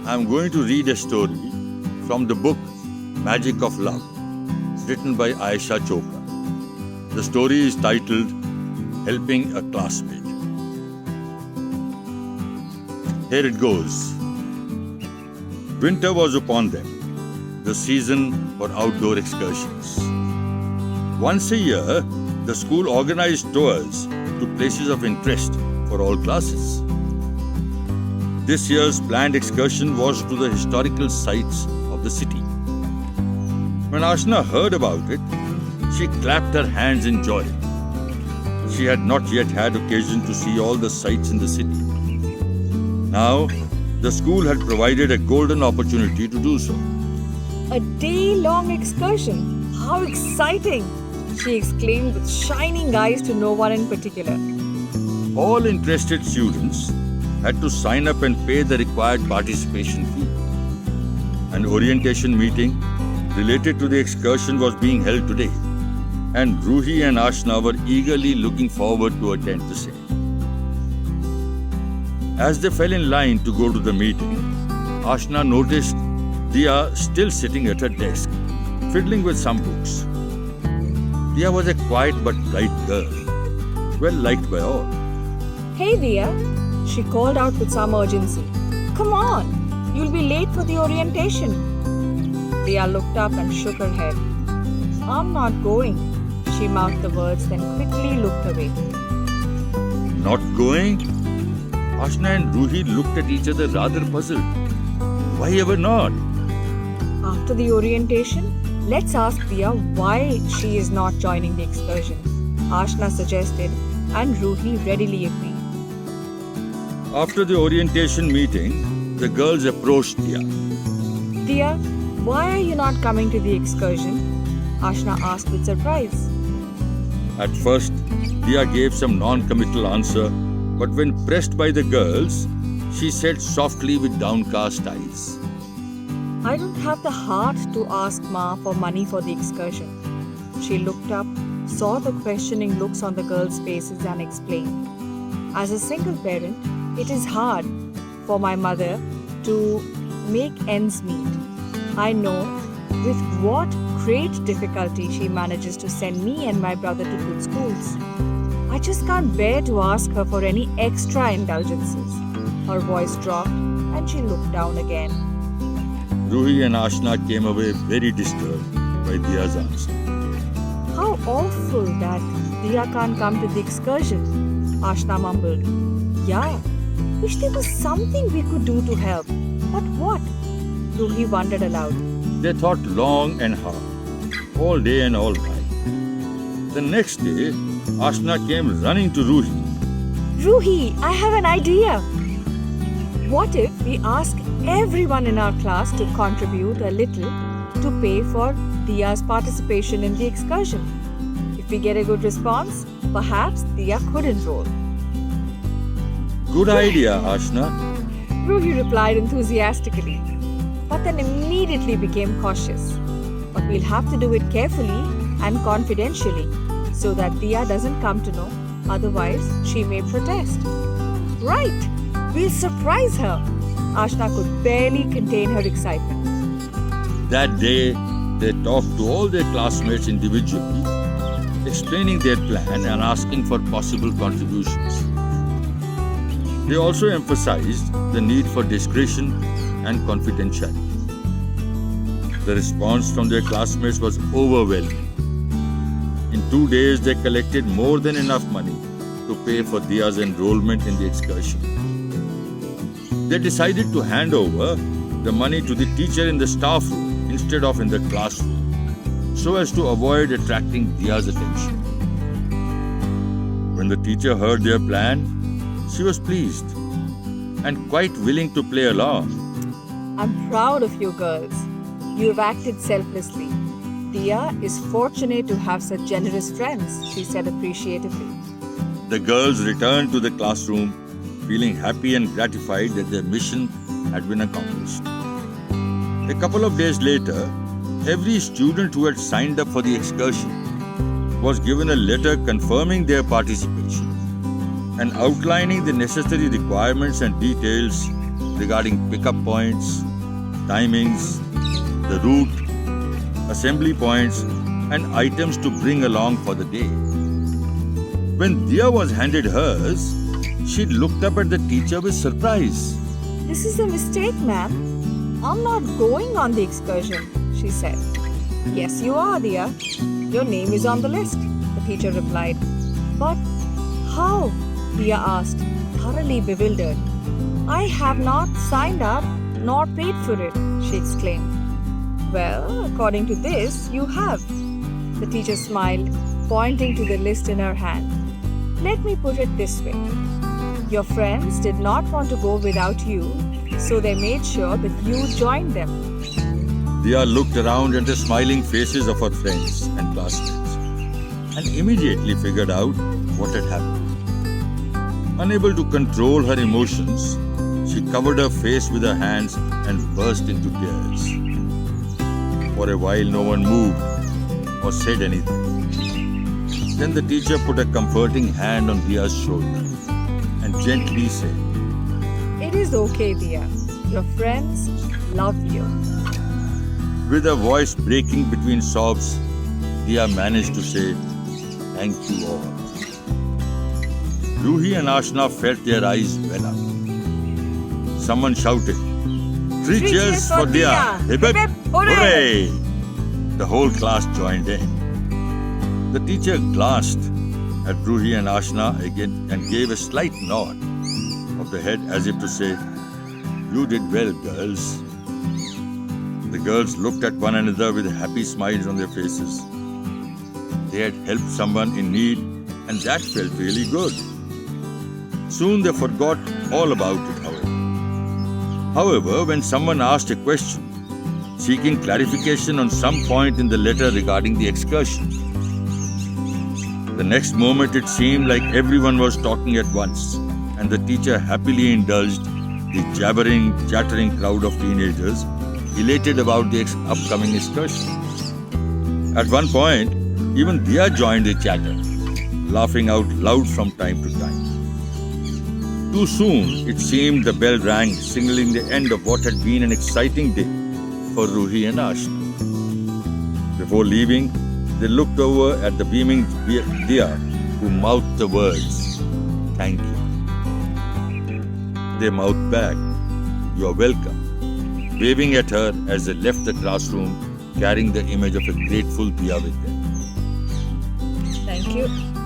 I'm going to read a story from the book Magic of Love, written by Ayesha Chopra. The story is titled Helping a Classmate. Here it goes. Winter was upon them, the season for outdoor excursions. Once a year, the school organized tours to places of interest for all classes. This year's planned excursion was to the historical sites of the city. When Ashna heard about it, she clapped her hands in joy. She had not yet had occasion to see all the sights in the city. Now, the school had provided a golden opportunity to do so. A day-long excursion! How exciting! She exclaimed with shining eyes to no one in particular. All interested students had to sign up and pay the required participation fee. An orientation meeting related to the excursion was being held today, and Ruhi and Ashna were eagerly looking forward to attend the same. As they fell in line to go to the meeting, Ashna noticed Diya still sitting at her desk, fiddling with some books. Diya was a quiet but bright girl, well liked by all. Hey Diya, she called out with some urgency. Come on, you'll be late for the orientation. Diya looked up and shook her head. I'm not going, she mouthed the words, then quickly looked away. Not going? Ashna and Ruhi looked at each other rather puzzled. Why ever not? After the orientation, let's ask Diya why she is not joining the excursion, Ashna suggested, and Ruhi readily agreed. After the orientation meeting, the girls approached Diya. Diya, why are you not coming to the excursion? Ashna asked with surprise. At first, Diya gave some non-committal answer, but when pressed by the girls, she said softly with downcast eyes, I don't have the heart to ask Ma for money for the excursion. She looked up, saw the questioning looks on the girls' faces and explained. As a single parent, it is hard for my mother to make ends meet. I know with what great difficulty she manages to send me and my brother to good schools. I just can't bear to ask her for any extra indulgences. Her voice dropped and she looked down again. Ruhi and Ashna came away very disturbed by Diya's answer. How awful that Diya can't come to the excursion, Ashna mumbled. Yeah, wish there was something we could do to help. But what? Ruhi wondered aloud. They thought long and hard, all day and all night. The next day, Ashna came running to Ruhi. Ruhi, I have an idea. What if we ask everyone in our class to contribute a little to pay for Diya's participation in the excursion? If we get a good response, perhaps Diya could enroll. Good idea, Ashna. Ruhi replied enthusiastically, but then immediately became cautious. But we'll have to do it carefully and confidentially so that Diya doesn't come to know, otherwise she may protest. Right! We'll surprise her! Ashna could barely contain her excitement. That day, they talked to all their classmates individually, explaining their plan and asking for possible contributions. They also emphasized the need for discretion and confidentiality. The response from their classmates was overwhelming. In 2 days, they collected more than enough money to pay for Diya's enrollment in the excursion. They decided to hand over the money to the teacher in the staff room instead of in the classroom, so as to avoid attracting Diya's attention. When the teacher heard their plan, she was pleased and quite willing to play along. I'm proud of you girls. You've acted selflessly. Diya is fortunate to have such generous friends, she said appreciatively. The girls returned to the classroom feeling happy and gratified that their mission had been accomplished. A couple of days later, every student who had signed up for the excursion was given a letter confirming their participation and outlining the necessary requirements and details regarding pickup points, timings, the route, assembly points, and items to bring along for the day. When Dia was handed hers, she looked up at the teacher with surprise. This is a mistake, ma'am. I'm not going on the excursion, she said. Yes, you are, Dia. Your name is on the list, the teacher replied. But how? Dia asked, thoroughly bewildered. I have not signed up nor paid for it, she exclaimed. Well, according to this, you have. The teacher smiled, pointing to the list in her hand. Let me put it this way. Your friends did not want to go without you, so they made sure that you joined them. Dia looked around at the smiling faces of her friends and classmates and immediately figured out what had happened. Unable to control her emotions, she covered her face with her hands and burst into tears. For a while, no one moved or said anything. Then the teacher put a comforting hand on Dia's shoulder and gently said, It is okay, Dia. Your friends love you. With her voice breaking between sobs, Dia managed to say, Thank you all. Ruhi and Ashna felt their eyes well up. Someone shouted, Three cheers for Dia! Hip hip! Hooray! The whole class joined in. The teacher glanced at Ruhi and Ashna again and gave a slight nod of the head as if to say, You did well, girls. The girls looked at one another with happy smiles on their faces. They had helped someone in need, and that felt really good. Soon they forgot all about it, however, when someone asked a question, seeking clarification on some point in the letter regarding the excursion, the next moment it seemed like everyone was talking at once, and the teacher happily indulged the jabbering, chattering crowd of teenagers elated about the upcoming excursion. At one point, even Dia joined the chatter, laughing out loud from time to time. Too soon, it seemed the bell rang, signaling the end of what had been an exciting day for Ruhi and Ashna. Before leaving, they looked over at the beaming Dia, who mouthed the words, Thank you. They mouthed back, You are welcome, waving at her as they left the classroom, carrying the image of a grateful Dia with them. Thank you.